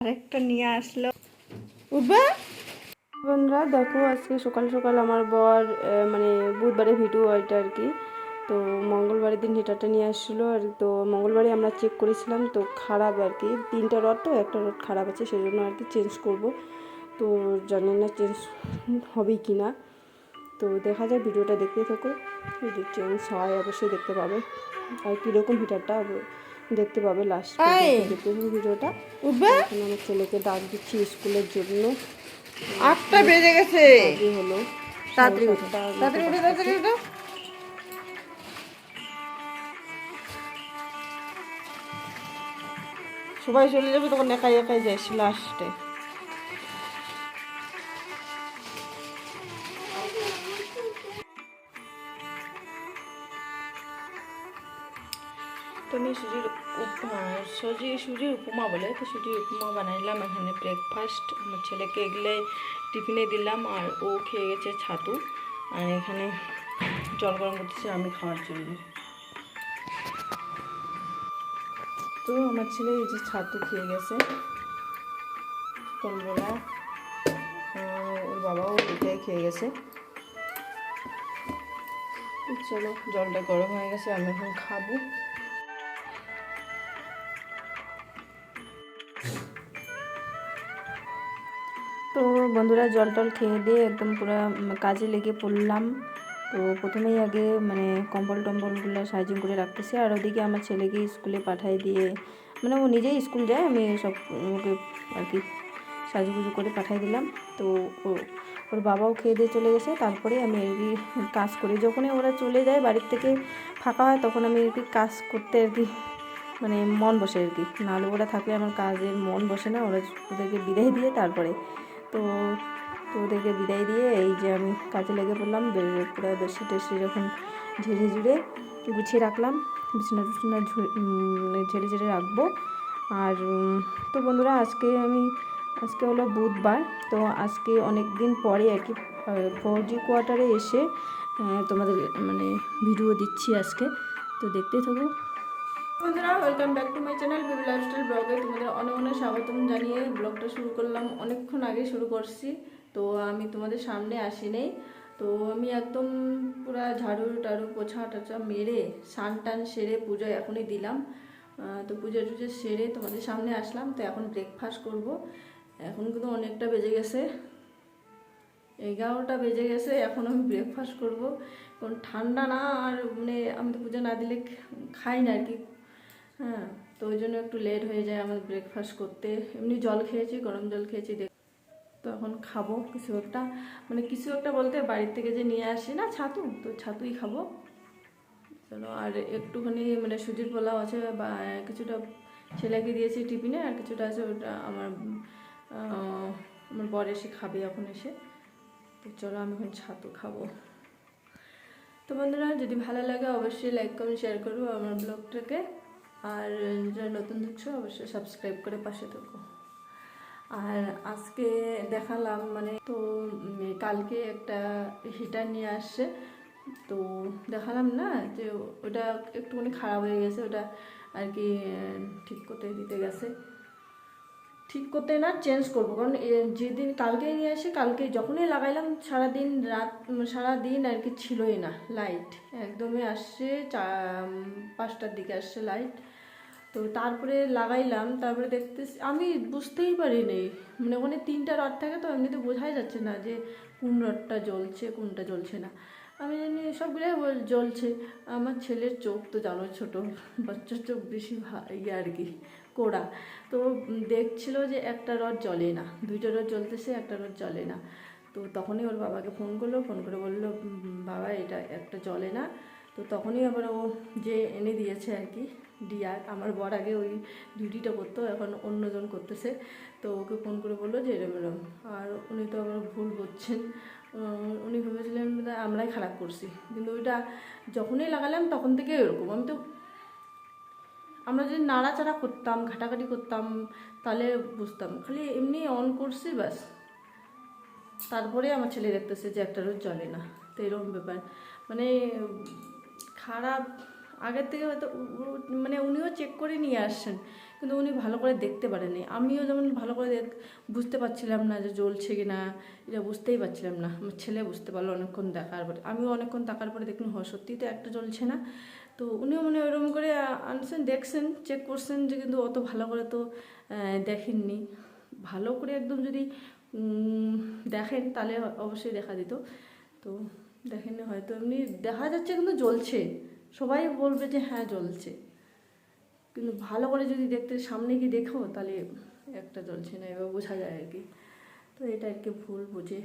আরেকটা নিয়ে আসলো উঠবে। বন্ধুরা দেখো, আজকে সকাল সকাল আমার বর মানে বুধবারে ভিডিও এটা আর কি। তো মঙ্গলবারের দিন হিটারটা নিয়ে আসছিলো আর তো মঙ্গলবারে আমরা চেক করেছিলাম, তো খারাপ আর কি। 3টা রড, তো একটা রড খারাপ আছে, সেই জন্য আর কি চেঞ্জ করব। তো জানি না চেঞ্জ হবে কি না, তো দেখা যায়। ভিডিওটা দেখতে থাকো, যদি চেঞ্জ হয় অবশ্যই দেখতে পাবে, আর কীরকম হিটারটা দেখতে পাবে লাস্ট পর্যন্ত দেখতে থাকো ভিডিওটা। এখন আমার ছেলেকে ডাক দিচ্ছি স্কুলের জন্য। 8টা বেজে গেছে, হলো তাড়াতাড়ি উঠে তাড়াতাড়ি উঠে তাড়াতাড়ি উঠে। সবাই চলে যাবে তখন একাই একাই যাইস লাস্টে। তো আমি সুজির উপমা বলে, তো সুজির উপমা বানাইলাম এখানে ব্রেকফাস্ট। আমার ছেলেকে এগুলো টিফিনে দিলাম, আর ও খেয়ে গেছে ছাতু। আর এখানে জল গরম করতেছি আমি খাওয়ার জন্য। তো আমার ছেলে এই যে ছাতু খেয়ে গেছে সকালবেলা, ওর বাবাও এটাই খেয়ে গেছে। চলো, জলটা গরম হয়ে গেছে, আমি এখন খাবো। তো বন্ধুরা, জল টল খেয়ে দিয়ে একদম পুরো কাজে লেগে পড়লাম। তো প্রথমেই আগে মানে কম্বল টম্বলগুলো সাইজিং করে রাখতেছি, আর ওদিকে আমার ছেলেকে স্কুলে পাঠিয়ে দিয়ে, মানে ও নিজেই স্কুল যায়, আমি সব ওকে আর কি সাজুগুজু করে পাঠিয়ে দিলাম। তো ওর বাবাও খেয়ে দিয়ে চলে গেছে, তারপরে আমি আর কি কাজ করি। যখনই ওরা চলে যায় বাড়ির থেকে ফাঁকা হয়, তখন আমি আর কি কাজ করতে আর কি মানে মন বসে আর কি। নাহলে ওরা থাকলে আমার কাজের মন বসে না। ওদেরকে বিদায় দিয়ে তারপরে তো ওদেরকে বিদায় দিয়ে এই যে আমি কাজে লেগে পড়লাম। পুরো বেডশিট টেডশিট যখন ঝেড়ে ঝুড়ে গুছিয়ে রাখলাম, বিছানা টিছানা ঝেড়ে ঝেড়ে রাখবো। আর তো বন্ধুরা, আজকে হলো বুধবার। তো আজকে অনেক দিন পরে আর কি 4G কোয়ার্টারে এসে তোমাদের মানে ভিডিও দিচ্ছি আজকে, তো দেখতে থাকো বন্ধুরা। Welcome back to my channel baby lifestyle ব্লগে। তোমাদের অনেক অনেক স্বাগতম জানিয়ে ব্লগটা শুরু করলাম। অনেকক্ষণ আগে শুরু করছি, তো আমি তোমাদের সামনে আসি নেই। তো আমি একদম পুরা ঝাড়ু টাড়ু পোছা টোছা মেরে স্নান টান সেরে পুজো এখনই দিলাম। তো পুজো টুজো সেরে তোমাদের সামনে আসলাম। তো এখন ব্রেকফাস্ট করব। এখন কিন্তু অনেকটা বেজে গেছে, 11টা বেজে গেছে। এখন আমি ব্রেকফাস্ট করব, কারণ ঠান্ডা না, আর মানে আমি তো পুজো না দিলে খাই না আর কি। হ্যাঁ, তো ওই জন্য একটু লেট হয়ে যায় আমার ব্রেকফাস্ট করতে। এমনি জল খেয়েছি, গরম জল খেয়েছি। তো এখন খাবো কিছু একটা, মানে কিছু একটা বলতে বাড়ির থেকে যে নিয়ে আসি না ছাতু, তো ছাতুই খাবো। চলো, আর একটুখানি মানে সুজির পোলাও আছে, বা কিছুটা ছেলেকে দিয়েছি টিফিনে, আর কিছুটা আছে ওটা আমার বর এসে খাবে এখন এসে। তো চলো, আমি এখন ছাতু খাবো। তো বন্ধুরা, যদি ভালো লাগে অবশ্যই লাইক কমেন্ট শেয়ার করো আমার ব্লগটাকে, আর যারা নতুন দেখছো অবশ্যই সাবস্ক্রাইব করে পাশে থাকো। আর আজকে দেখালাম মানে, তো কালকে একটা হিটার নিয়ে আসছে, তো দেখালাম না যে ওটা একটুখানি খারাপ হয়ে গেছে, ওটা আর কি ঠিক করতে দিতে গেছে। ঠিক করতে না, চেঞ্জ করবো, কারণ যেদিন কালকে নিয়ে আসে, কালকে যখনই লাগাইলাম সারাদিন আর কি ছিলই না লাইট, একদমই আসছে 5টার দিকে আসছে লাইট। তো তারপরে লাগাইলাম, তারপরে দেখতেছি আমি বুঝতেই পারিনি, মানে ওখানে 3টা রড থাকে, তো এমনিতে বোঝাই যাচ্ছে না যে কোন রডটা জ্বলছে কোনটা জ্বলছে না। আমি জানি সবগুলোই জ্বলছে। আমার ছেলের চোখ তো জানো ছোটো, বাচ্চার চোখ বেশি ইয়ে আর কি কোড়া। তো দেখছিল যে একটা রড জ্বলে না, 2টা রড জ্বলতেছে, একটা রড জ্বলে না। তো তখনই ওর বাবাকে ফোন করে বললো, বাবা এটা একটা জ্বলে না। তো তখনই আবার ও যে এনে দিয়েছে আর কি ডিয়ার, আমার বর আগে ওই ডিউটিটা করতো, এখন অন্যজন করতেছে। তো ওকে ফোন করে বললো যে এরম এরম, আর উনি তো আবার ভুল করছেন। উনি ভেবেছিলেন আমরাই খারাপ করছি, কিন্তু ওইটা যখনই লাগালাম তখন থেকে এরকম। আমরা যদি নাড়াচাড়া করতাম, ঘাটাঘাটি করতাম, তাহলে বুঝতাম। খালি এমনি অন করছি ব্যাস, তারপরে আমার ছেলে দেখতেছে যে একটা রোজ জ্বলে না। তো এরকম ব্যাপার, মানে খারাপ আগের থেকে হয়তো মানে উনিও চেক করে নিয়ে আসছেন, কিন্তু উনি ভালো করে দেখতে পারেনি। আমিও যেমন ভালো করে বুঝতে পারছিলাম না যে জ্বলছে কি না, এটা বুঝতেই পারছিলাম না। আমার ছেলে বুঝতে পারলো অনেকক্ষণ দেখার পরে, আমিও অনেকক্ষণ তাকার পরে দেখলাম সত্যিই তো একটা জ্বলছে না। তো উনিও মানে ওইরকম করে আনছেন, দেখছেন, চেক করছেন, যে কিন্তু অত ভালো করে তো দেখেননি। ভালো করে একদম যদি দেখেন তাহলে অবশ্যই দেখা দিত। তো দেখেননি হয়তো, এমনি দেখা যাচ্ছে কিন্তু জ্বলছে, সবাই বলবে যে হ্যাঁ জ্বলছে, কিন্তু ভালো করে যদি দেখতে সামনে গিয়ে দেখো তাহলে একটা জ্বলছে না, এবার বোঝা যায় আর কি। তো এটা আর কি ভুল বুঝে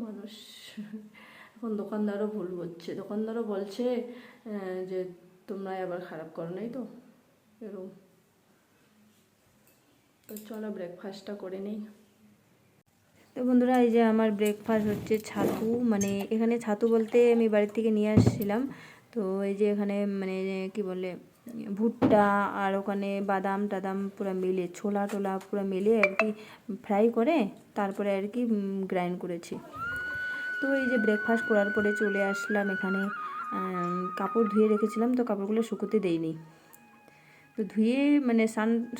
মানুষ, এখন দোকানদারও ভুল বুঝছে, দোকানদারও বলছে যে তোমরা আবার খারাপ করো নাই তো এরকম। তো চলো ব্রেকফাস্টটা করে নিই। তো বন্ধুরা, এই যে আমার ব্রেকফাস্ট হচ্ছে ছাতু, মানে এখানে ছাতু বলতে আমি বাড়ির থেকে নিয়ে আসছিলাম। তো এই যে এখানে মানে কি বলে ভুট্টা আর ওখানে বাদাম টাদাম পুরো মিলে, ছোলা টোলা পুরো মিলে আর কি ফ্রাই করে তারপরে আর কি গ্রাইন্ড করেছি। তো এই যে ব্রেকফাস্ট করার পরে চলে আসলাম এখানে, কাপড় ধুয়ে রেখেছিলাম, তো কাপড়গুলো শুকোতে দেইনি। তো ধুয়ে মানে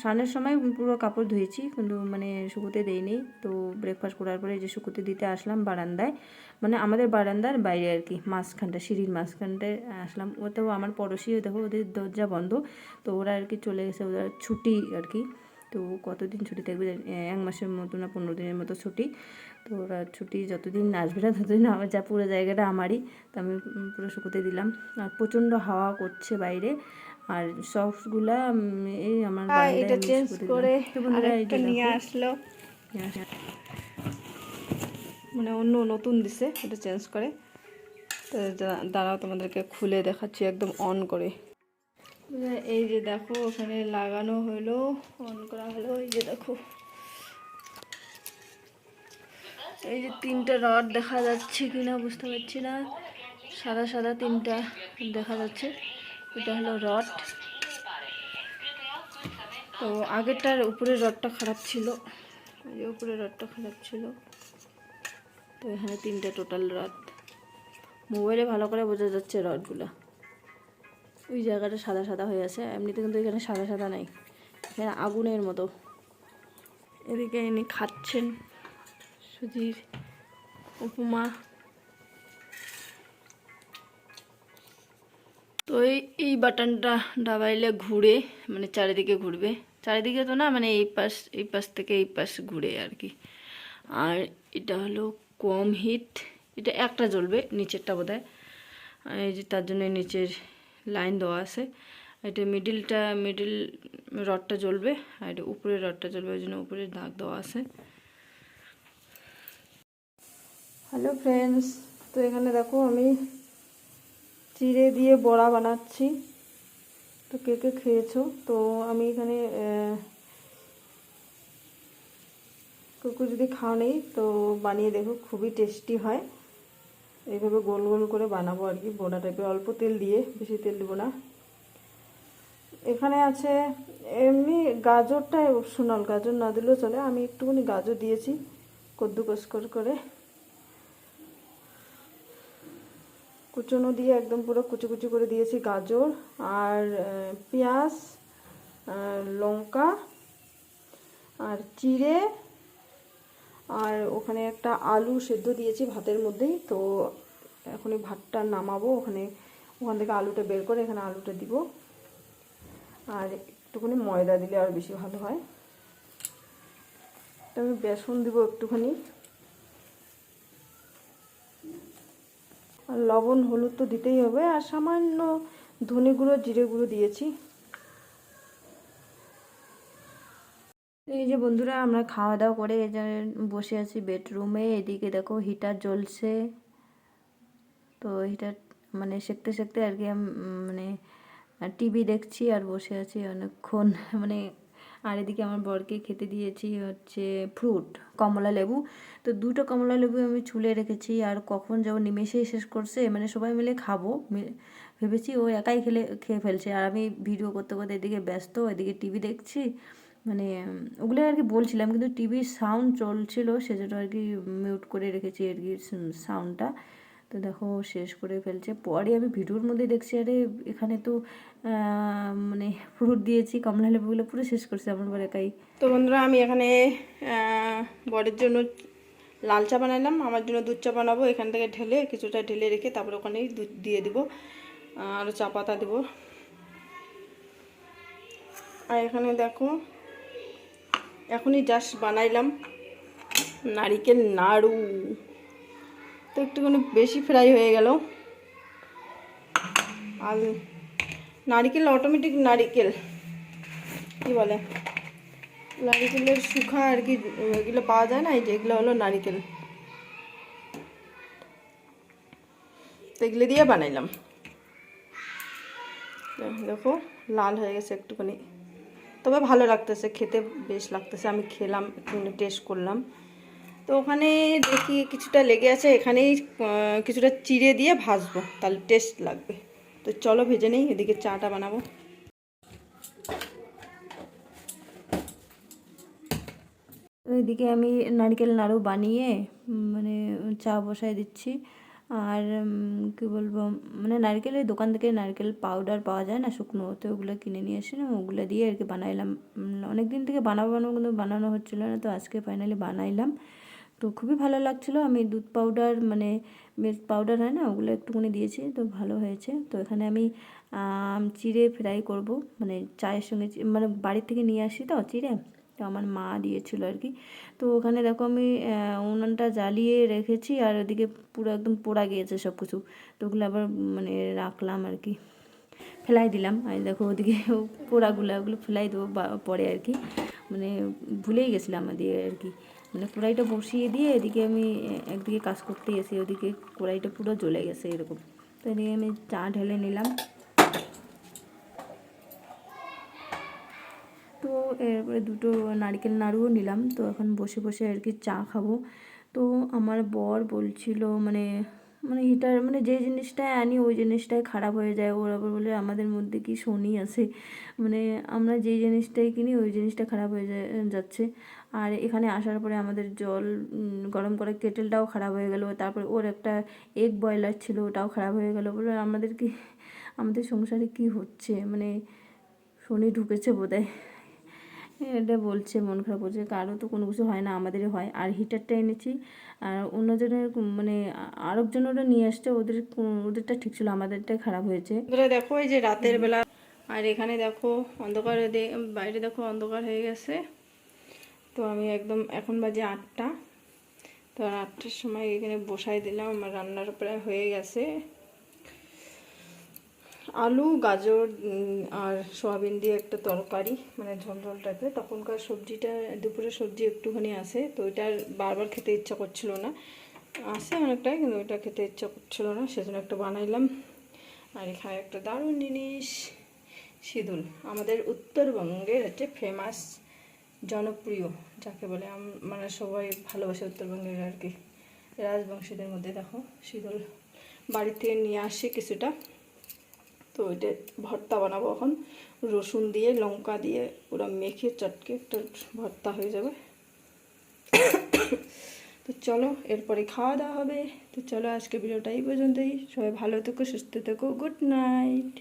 স্নানের সময় পুরো কাপড় ধুয়েছি, কিন্তু মানে শুকোতে দেইনি। তো ব্রেকফাস্ট করার পরে যে শুকোতে দিতে আসলাম বারান্দায়, মানে আমাদের বারান্দার বাইরে আর কি, মাঝখানটা সিঁড়ির মাঝখানটায় আসলাম। ওতেও আমার পড়োশি, দেখো ওদের দরজা বন্ধ, তো ওরা আর কি চলে গেছে, ওরা ছুটি আর কি। তো কতদিন ছুটি থাকবে, 1 মাসের মতো না 15 দিনের মতো ছুটি। তো ওরা ছুটি যতদিন আসবে না ততদিন আমার যা পুরো জায়গাটা আমারই। তো আমি পুরো শুকোতে দিলাম। আর প্রচণ্ড হাওয়া করছে বাইরে, আর সক্সগুলা এই আমার বারান্দায় এটা আমি চেঞ্জ শুকোতে করে দিলাম। তো বন্ধুরা এই আরেকটা যে নিয়ে দেখো, আসলো, মানে অন্য নতুন দিছে, এটা চেঞ্জ করে। তো দাঁড়াও তোমাদেরকে খুলে দেখাচ্ছি একদম অন করে। এই যে দেখো ওখানে লাগানো হলো, অন করা হলো, এই যে দেখো, এই যে 3টা রড দেখা যাচ্ছে কিনা বুঝতে পারছি না, সাদা সাদা 3টা দেখা যাচ্ছে, এটা হলো রড। তো আগেরটার উপরের রডটা খারাপ ছিল, এই যে উপরের রডটা খারাপ ছিল। তো এখানে 3টে টোটাল রড, মোবাইলে ভালো করে বোঝা যাচ্ছে রডগুলো। ওই জায়গাটা সাদা সাদা হয়ে আছে, এমনিতে কিন্তু এখানে সাদা সাদা নাই, এখানে আগুনের মতো। এদিকে ইনি খাচ্ছেন সুজির উপমা। তো এই বাটনটা দাবাইলে ঘুরে, মানে চারিদিকে ঘুরবে, চারিদিকে তো না, মানে এই পাশ থেকে এই পাশ ঘুরে আর কি। আর এটা হলো কম হিট, এটা একটা জ্বলবে, নিচেরটা বোধহয়, এই যে তার জন্য নিচের লাইন দেওয়া আছে। এটা মিডিল রডটা জ্বলবে, আর এটা উপরের রডটা জ্বলবে, ওই জন্য উপরের দাগ দেওয়া আছে। হ্যালো ফ্রেন্ডস, তো এখানে দেখো আমি চিড়ে দিয়ে বড়া বানাচ্ছি। তো কে কে খেয়েছো? তো আমি এখানে কুকু যদি খাও নেই তো বানিয়ে দেখো, খুবই টেস্টি হয়। এইভাবে গোল গোল করে বানাবো আর কি, বড়া টাইপের, অল্প তেল দিয়ে, বেশি তেল দেবো না। এখানে আছে এমনি গাজরটা অপশনাল, গাজর না দিলেও চলে, আমি একটুখানি গাজর দিয়েছি কদ্দুকস করে, কুচনো দিয়ে একদম পুরো কুচি কুচি করে দিয়েছি গাজর আর পেঁয়াজ, লঙ্কা আর চিড়ে, আর ওখানে একটা আলু সেদ্ধ দিয়েছি ভাতের মধ্যেই। তো এখন এই ভাতটা নামাবো, ওখান থেকে আলুটা বের করে এখানে আলুটা দিব, আর একটুখানি ময়দা দিলে আর বেশি ভালো হয়। তো আমি বেসন দিব একটুখানি, আর লবণ হলুদ তো দিতেই হবে, আর সামান্য ধনে গুঁড়ো জিরে গুঁড়ো দিয়েছি। এই যে বন্ধুরা, আমরা খাওয়া দাওয়া করে এই যে বসে আছি বেডরুমে, এদিকে দেখো হিটার জ্বলছে। তো হিটার মানে সেঁকতে সেঁকতে আর কি মানে টিভি দেখছি আর বসে আছি অনেকক্ষণ মানে। আর এদিকে আমার বরকে খেতে দিয়েছি হচ্ছে ফ্রুট, কমলা লেবু। তো 2টো কমলা লেবু আমি ছুলে রেখেছি, আর কখন যাবো নিমেষেই শেষ করছে, মানে সবাই মিলে খাবো ভেবেছি, ও একাই খেয়ে ফেলছে, আর আমি ভিডিও করতে করতে এদিকে ব্যস্ত, এদিকে টিভি দেখছি। মানে ওগুলো আর কি বলছিলাম, কিন্তু টিভির সাউন্ড চলছিল সেজন্য আর কি মিউট করে রেখেছি আর কি সাউন্ডটা। তো দেখো শেষ করে ফেলছে। পরে আমি ভিডিওর মধ্যে দেখছি আরে এখানে তো মানে ফ্রুট দিয়েছি, কমলা লেবুগুলো পুরো শেষ করছে আমার বর একাই। তো বন্ধুরা আমি এখানে বরের জন্য লাল চা বানালাম, আমার জন্য দুধ চা বানাবো। এখান থেকে ঢেলে কিছুটা ঢেলে রেখে তারপর ওখানেই দুধ দিয়ে দিব, আর চা পাতা দেবো। আর এখানে দেখো এখনই জাস্ট বানাইলাম নারিকেল নাড়ু, তো একটুখানি বেশি ফ্রাই হয়ে গেল। আর নারিকেল অটোমেটিক নারিকেল কি বলে, নারিকেলের শুকা আর কি, এগুলো পাওয়া যায় না, এই যে এগুলো হলো নারিকেল, তো এগুলো দিয়ে বানাইলাম। দেখো লাল হয়ে গেছে একটুখানি, তবে ভালো লাগতেছে খেতে, বেশ লাগতেছে। আমি খেলাম, একটু টেস্ট করলাম। তো ওখানে দেখি কিছুটা লেগে আছে, এখানেই কিছুটা চিড়ে দিয়ে ভাজবো, তাহলে টেস্ট লাগবে। তো চলো ভেজে নেই, এদিকে চাটা বানাবো। এদিকে আমি নারকেল নাড়ু বানিয়ে মানে চা বসায় দিচ্ছি। আর কী বলবো, মানে নারকেলের দোকান থেকে নারকেল পাউডার পাওয়া যায় না শুকনো, তো ওগুলো কিনে নিয়ে এসে না ওগুলো দিয়ে আর কি বানাইলাম। অনেক দিন থেকে বানাবো কিন্তু বানানো হচ্ছিলো না, তো আজকে ফাইনালি বানাইলাম। তো খুবই ভালো লাগছিলো। আমি দুধ পাউডার মানে মিল্ক পাউডার হয় না, ওগুলো একটুখানি দিয়েছি, তো ভালো হয়েছে। তো এখানে আমি চিড়ে ফ্রাই করব, মানে চায়ের সঙ্গে, মানে বাড়ির থেকে নিয়ে আসি তো চিড়ে, তো আমার মা দিয়েছিল আর কি। তো ওখানে দেখো আমি উনুনটা জ্বালিয়ে রেখেছি, আর ওদিকে পুরো একদম পোড়া গিয়েছে সব কিছু, তো ওগুলো আবার মানে রাখলাম আর কি, ফেলাই দিলাম। আর দেখো ওদিকে পোড়াগুলো, ওগুলো ফেলাই দেবো পরে আর কি, মানে ভুলেই গেছিলাম দিয়ে আর কি। মানে কড়াইটা বসিয়ে দিয়ে এদিকে আমি একদিকে কাজ করতে গেছি, ওদিকে কড়াইটা পুরো জ্বলে গেছে এরকম। তো এদিকে আমি চা ঢেলে নিলাম। তো এরপরে দুটো নারকেল নাড়ুও নিলাম। তো এখন বসে বসে আর কি চা খাবো। তো আমার বর বলছিল মানে মানে হিটার মানে যে জিনিসটাই আনি ওই জিনিসটাই খারাপ হয়ে যায়। ওর আবার বলে আমাদের মধ্যে কি শনি আছে, মানে আমরা যেই জিনিসটাই কিনি ওই জিনিসটা খারাপ হয়ে যাচ্ছে। আর এখানে আসার পরে আমাদের জল গরম করা কেটেলটাও খারাপ হয়ে গেল। তারপরে ওর একটা এগ বয়লার ছিল, ওটাও খারাপ হয়ে গেল। বলে আমাদের সংসারে কি হচ্ছে, মানে শনি ঢুকেছে বোধহয়, এটা বলছে, মন খারাপ করছে। কারো তো কোনো কিছু হয় না, আমাদেরই হয়। আর হিটারটা এনেছি, আর অন্যজনের মানে আরেকজনেরও নিয়ে আসছে, ওদেরটা ঠিক ছিল, আমাদেরটা খারাপ হয়েছে। দেখো এই যে রাতের বেলা, আর এখানে দেখো অন্ধকার, বাইরে দেখো অন্ধকার হয়ে গেছে। তো আমি একদম এখন বাজে 8টা, তো 8টার সময় এখানে বসাই দিলাম, আমার রান্নার প্রায় হয়ে গেছে। আলু গাজর আর সয়াবিন দিয়ে একটা তরকারি, মানে ঝোল ঝোল টাইপের। তখনকার সবজিটা, দুপুরের সবজি একটুখানি আছে, তো ওইটার বারবার খেতে ইচ্ছা করছিল না, আছে অনেকটাই, কিন্তু ওইটা খেতে ইচ্ছা করছিল না, সেজন্য একটা বানাইলাম। আর এখানে একটা দারুণ জিনিস, সিঁদুল, আমাদের উত্তরবঙ্গের হচ্ছে ফেমাস, জনপ্রিয় যাকে বলে, মানে সবাই ভালোবাসে উত্তরবঙ্গের আর কি, রাজবংশীদের মধ্যে। দেখো সিঁদুল বাড়ির থেকে নিয়ে আসি কিছুটা, তো ওইটা ভর্তা বানাবো এখন, রসুন দিয়ে লঙ্কা দিয়ে পুরো মেখে চটকে একটা ভর্তা হয়ে যাবে। তো চলো এরপরে খাওয়া দাওয়া হবে। তো চলো আজকে ভিডিওটা এই পর্যন্তই। সবাই ভালো থেকো, সুস্থ থেকো, গুড নাইট।